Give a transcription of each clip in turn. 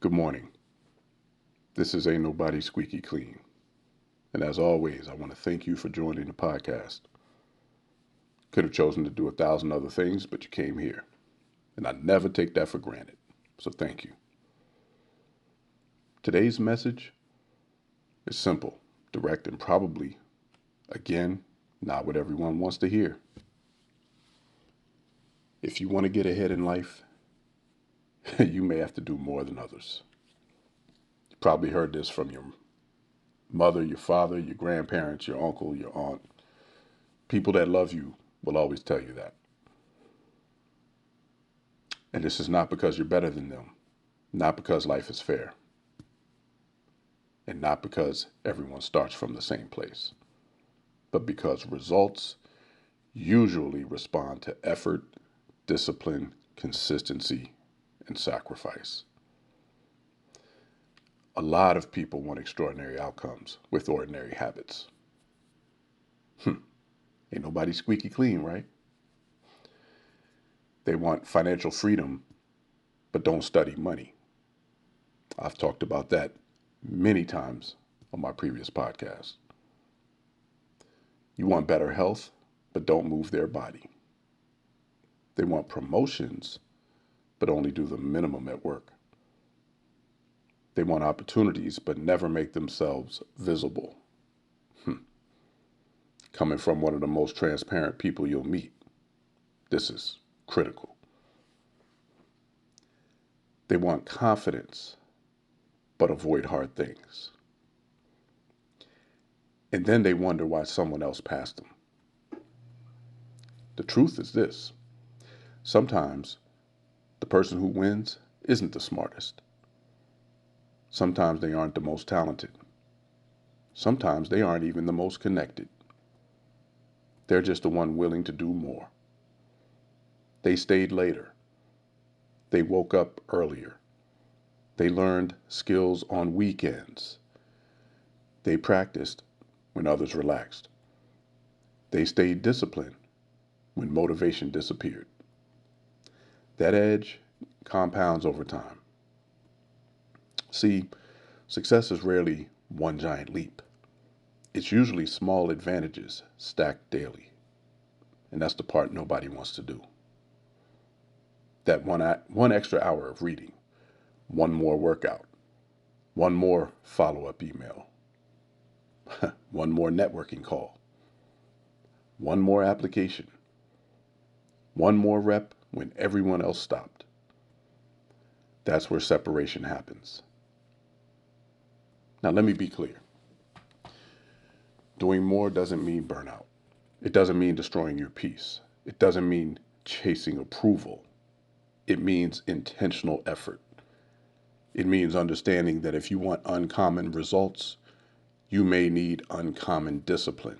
Good morning. This is Ain't Nobody Squeaky Clean. And as always, I want to thank you for joining the podcast. Could have chosen to do 1,000 other things, but you came here. And I never take that for granted. So thank you. Today's message is simple, direct, and probably, again, not what everyone wants to hear. If you want to get ahead in life, you may have to do more than others. You probably heard this from your mother, your father, your grandparents, your uncle, your aunt. People that love you will always tell you that. And this is not because you're better than them, not because life is fair, and not because everyone starts from the same place, but because results usually respond to effort, discipline, consistency, and sacrifice. A lot of people want extraordinary outcomes with ordinary habits. Ain't nobody squeaky clean, right? They want financial freedom, but don't study money. I've talked about that many times on my previous podcast. You want better health, but don't move their body. They want promotions, but only do the minimum at work. They want opportunities, but never make themselves visible. Coming from one of the most transparent people you'll meet, this is critical. They want confidence, but avoid hard things. And then they wonder why someone else passed them. The truth is this: sometimes the person who wins isn't the smartest. Sometimes they aren't the most talented. Sometimes they aren't even the most connected. They're just the one willing to do more. They stayed later. They woke up earlier. They learned skills on weekends. They practiced when others relaxed. They stayed disciplined when motivation disappeared. That edge compounds over time. See, success is rarely one giant leap. It's usually small advantages stacked daily. And that's the part nobody wants to do. That one extra hour of reading, one more workout, one more follow-up email, one more networking call, one more application, one more rep when everyone else stopped. That's where separation happens. Now, let me be clear. Doing more doesn't mean burnout. It doesn't mean destroying your peace. It doesn't mean chasing approval. It means intentional effort. It means understanding that if you want uncommon results, you may need uncommon discipline.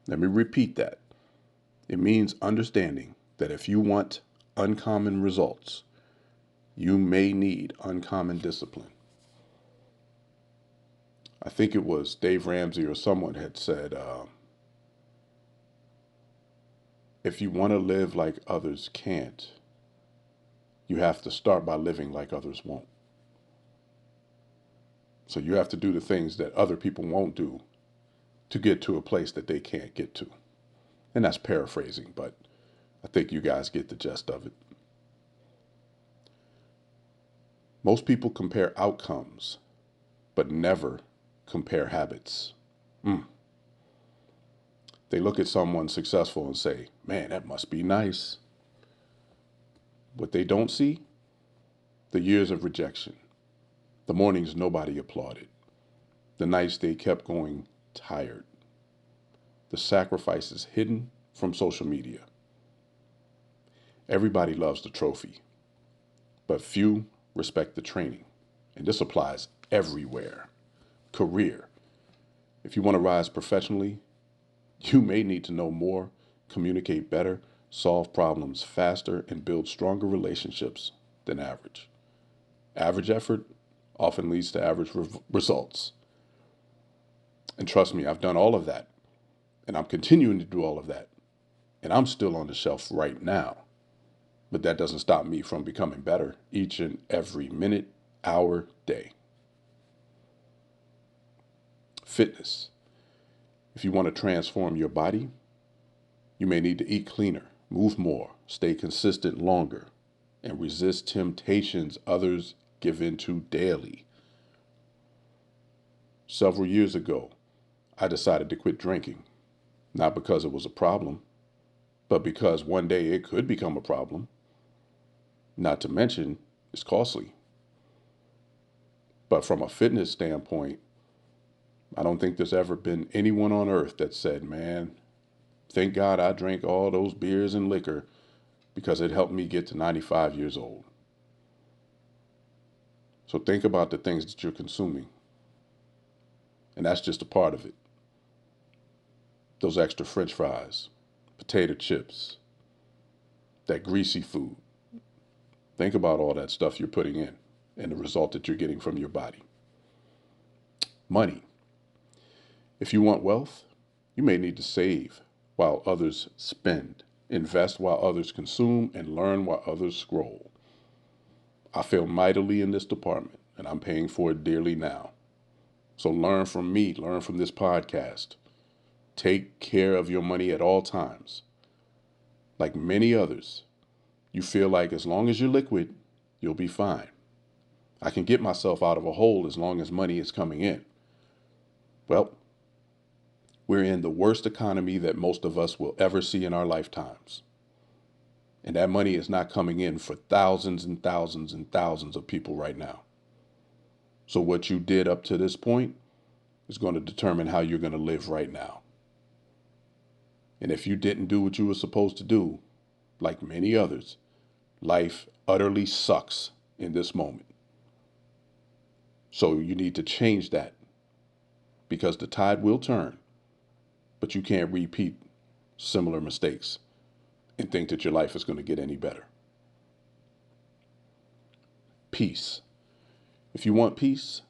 Let me repeat that. It means understanding that if you want uncommon results, you may need uncommon discipline. I think it was Dave Ramsey or someone had said, if you want to live like others can't, you have to start by living like others won't. So you have to do the things that other people won't do to get to a place that they can't get to. And that's paraphrasing, but I think you guys get the gist of it. Most people compare outcomes, but never compare habits. Mm. They look at someone successful and say, man, that must be nice. What they don't see, the years of rejection, the mornings nobody applauded, the nights they kept going tired, the sacrifices hidden from social media. Everybody loves the trophy, but few respect the training. And this applies everywhere. Career. If you want to rise professionally, you may need to know more, communicate better, solve problems faster, and build stronger relationships than average. Average effort often leads to average results. And trust me, I've done all of that. And I'm continuing to do all of that. And I'm still on the shelf right now. But that doesn't stop me from becoming better each and every minute, hour, day. Fitness. If you want to transform your body, you may need to eat cleaner, move more, stay consistent longer, and resist temptations others give into daily. Several years ago, I decided to quit drinking, not because it was a problem, but because one day it could become a problem. Not to mention, it's costly. But from a fitness standpoint, I don't think there's ever been anyone on earth that said, man, thank God I drank all those beers and liquor because it helped me get to 95 years old. So think about the things that you're consuming. And that's just a part of it. Those extra French fries, potato chips, that greasy food. Think about all that stuff you're putting in and the result that you're getting from your body. Money. If you want wealth, you may need to save while others spend, invest while others consume, and learn while others scroll. I fail mightily in this department, and I'm paying for it dearly now. So learn from me, learn from this podcast. Take care of your money at all times. Like many others, you feel like as long as you're liquid, you'll be fine. I can get myself out of a hole as long as money is coming in. Well, we're in the worst economy that most of us will ever see in our lifetimes. And that money is not coming in for thousands and thousands and thousands of people right now. So what you did up to this point is going to determine how you're going to live right now. And if you didn't do what you were supposed to do, like many others, life utterly sucks in this moment. So you need to change that because the tide will turn, but you can't repeat similar mistakes and think that your life is going to get any better. Peace. If you want peace,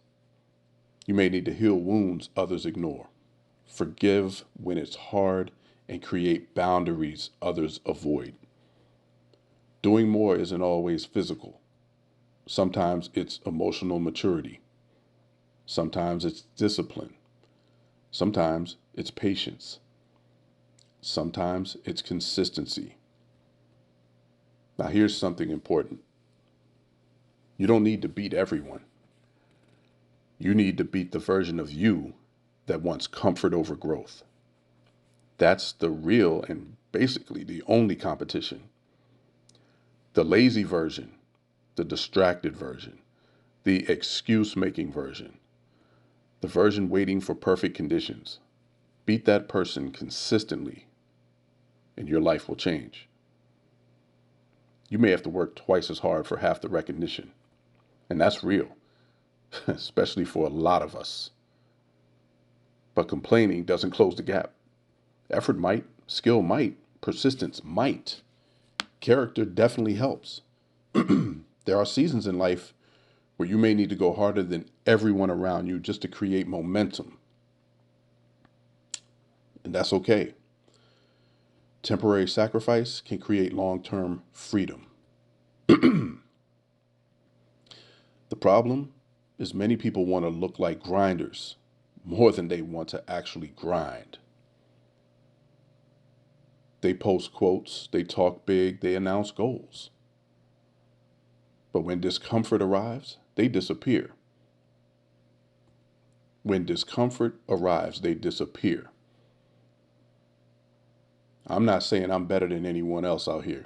you may need to heal wounds others ignore, forgive when it's hard, and create boundaries others avoid. Doing more isn't always physical. Sometimes it's emotional maturity. Sometimes it's discipline. Sometimes it's patience. Sometimes it's consistency. Now, here's something important. You don't need to beat everyone. You need to beat the version of you that wants comfort over growth. That's the real and basically the only competition. The lazy version, the distracted version, the excuse-making version, the version waiting for perfect conditions. Beat that person consistently, and your life will change. You may have to work twice as hard for half the recognition, and that's real, especially for a lot of us. But complaining doesn't close the gap. Effort might, skill might, persistence might. Character definitely helps. There are seasons in life where you may need to go harder than everyone around you just to create momentum. And that's okay. Temporary sacrifice can create long-term freedom. The problem is many people want to look like grinders more than they want to actually grind. They post quotes, they talk big, they announce goals. But when discomfort arrives, they disappear. When discomfort arrives, they disappear. I'm not saying I'm better than anyone else out here,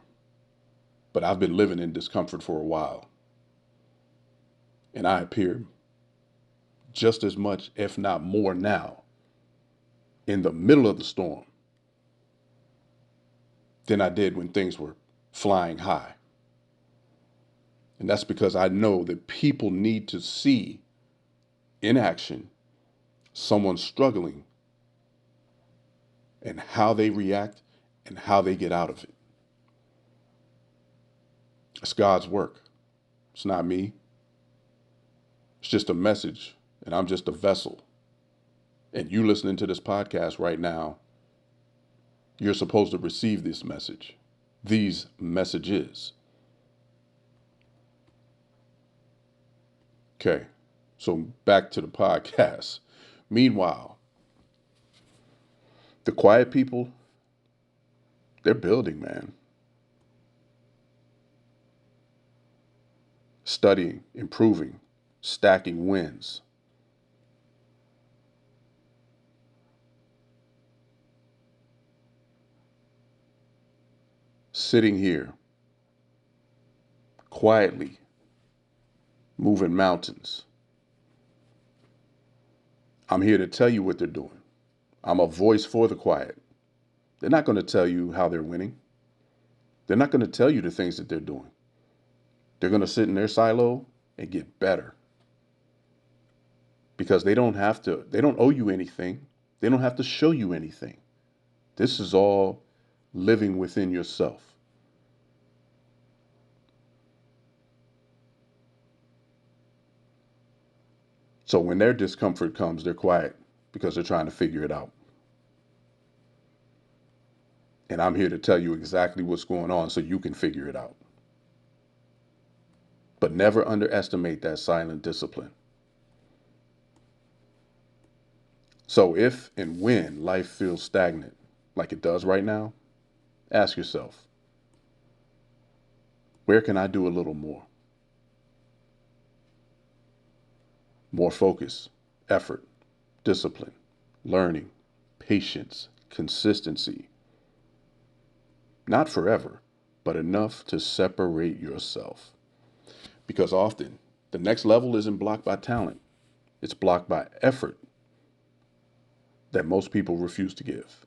but I've been living in discomfort for a while. And I appear just as much, if not more now, in the middle of the storm than I did when things were flying high. And that's because I know that people need to see in action someone struggling and how they react and how they get out of it. It's God's work. It's not me. It's just a message, and I'm just a vessel. And you listening to this podcast right now, you're supposed to receive this message, these messages. Okay, so back to the podcast. Meanwhile, the quiet people, they're building, man. Studying, improving, stacking wins. Sitting here, quietly, moving mountains. I'm here to tell you what they're doing. I'm a voice for the quiet. They're not going to tell you how they're winning. They're not going to tell you the things that they're doing. They're going to sit in their silo and get better because they don't owe you anything. They don't have to show you anything. This is all living within yourself. So when their discomfort comes, they're quiet because they're trying to figure it out. And I'm here to tell you exactly what's going on so you can figure it out. But never underestimate that silent discipline. So if and when life feels stagnant, like it does right now, ask yourself, where can I do a little more? More focus, effort, discipline, learning, patience, consistency. Not forever, but enough to separate yourself. Because often the next level isn't blocked by talent, it's blocked by effort that most people refuse to give.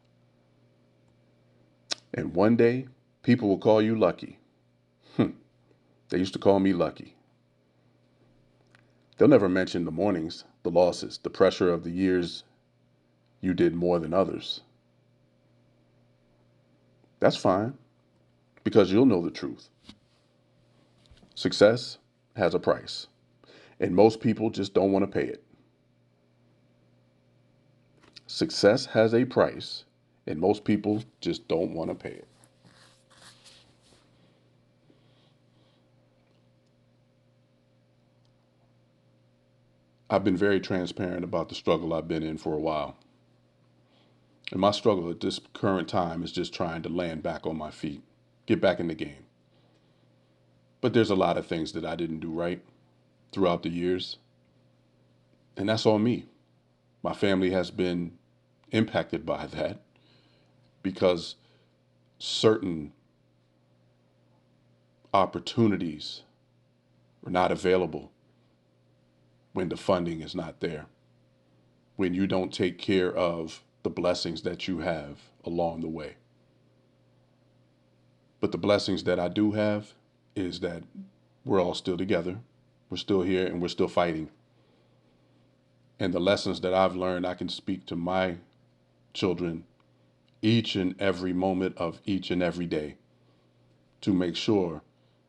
And one day, people will call you lucky. They used to call me lucky. They'll never mention the mornings, the losses, the pressure of the years you did more than others. That's fine, because you'll know the truth. Success has a price, and most people just don't want to pay it. Success has a price, and most people just don't want to pay it. I've been very transparent about the struggle I've been in for a while. And my struggle at this current time is just trying to land back on my feet, get back in the game. But there's a lot of things that I didn't do right throughout the years, and that's on me. My family has been impacted by that because certain opportunities are not available when the funding is not there, when you don't take care of the blessings that you have along the way. But the blessings that I do have is that we're all still together, we're still here, and we're still fighting. And the lessons that I've learned, I can speak to my children each and every moment of each and every day to make sure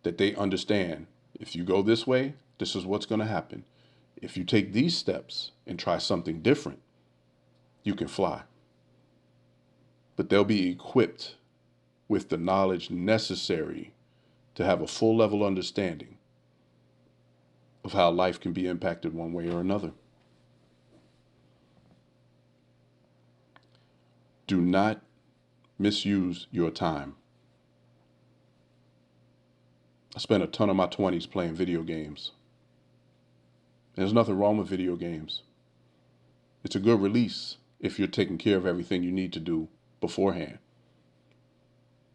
that they understand if you go this way, this is what's going to happen. If you take these steps and try something different, you can fly. But they'll be equipped with the knowledge necessary to have a full level understanding of how life can be impacted one way or another. Do not misuse your time. I spent a ton of my 20s playing video games. There's nothing wrong with video games. It's a good release if you're taking care of everything you need to do beforehand.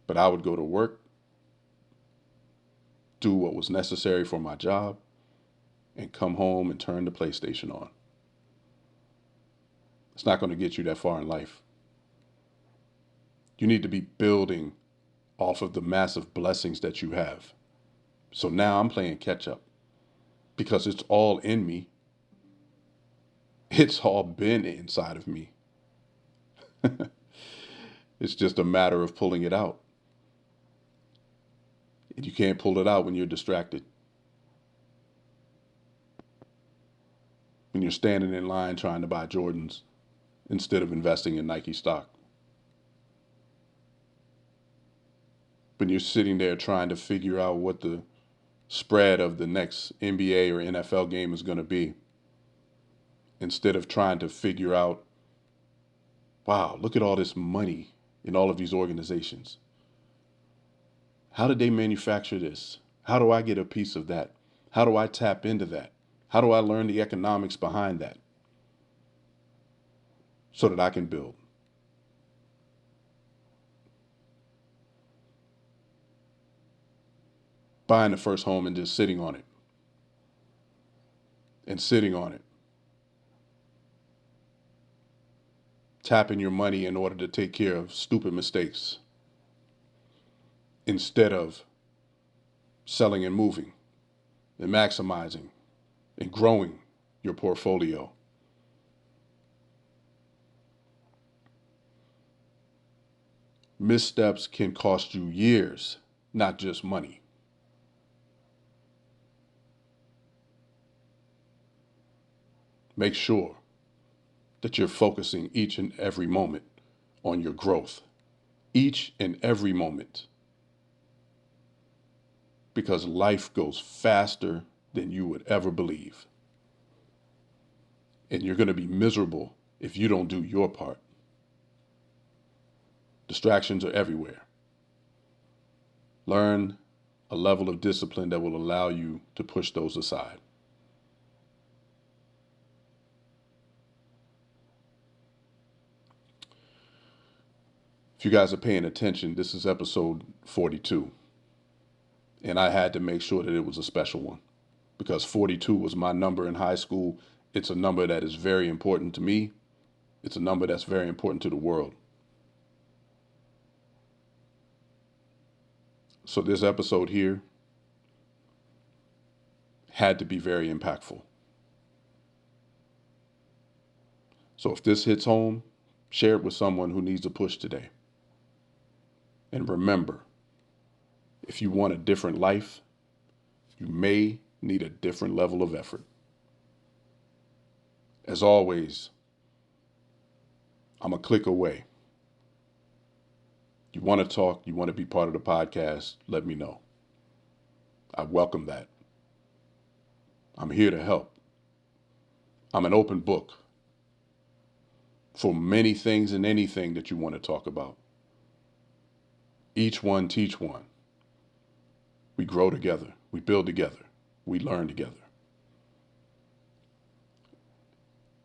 But I would go to work, do what was necessary for my job, and come home and turn the PlayStation on. It's not going to get you that far in life. You need to be building off of the massive blessings that you have. So now I'm playing catch up because it's all in me. It's all been inside of me. It's just a matter of pulling it out. And you can't pull it out when you're distracted. When you're standing in line trying to buy Jordans instead of investing in Nike stock. When you're sitting there trying to figure out what the spread of the next NBA or NFL game is going to be, instead of trying to figure out, wow, look at all this money in all of these organizations. How did they manufacture this? How do I get a piece of that? How do I tap into that? How do I learn the economics behind that so that I can build? Buying the first home and just sitting on it and sitting on it. Tapping your money in order to take care of stupid mistakes instead of selling and moving and maximizing and growing your portfolio. Missteps can cost you years, not just money. Make sure that you're focusing each and every moment on your growth. Each and every moment. Because life goes faster than you would ever believe. And you're going to be miserable if you don't do your part. Distractions are everywhere. Learn a level of discipline that will allow you to push those aside. If you guys are paying attention, this is episode 42. And I had to make sure that it was a special one because 42 was my number in high school. It's a number that is very important to me. It's a number that's very important to the world. So this episode here had to be very impactful. So if this hits home, share it with someone who needs a push today. And remember, if you want a different life, you may need a different level of effort. As always, I'm a click away. You want to talk, you want to be part of the podcast, let me know. I welcome that. I'm here to help. I'm an open book for many things and anything that you want to talk about. Each one teach one. We grow together. We build together. We learn together.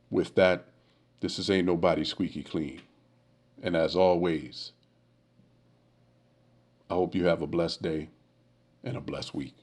With that, this is Ain't Nobody Squeaky Clean. And as always, I hope you have a blessed day and a blessed week.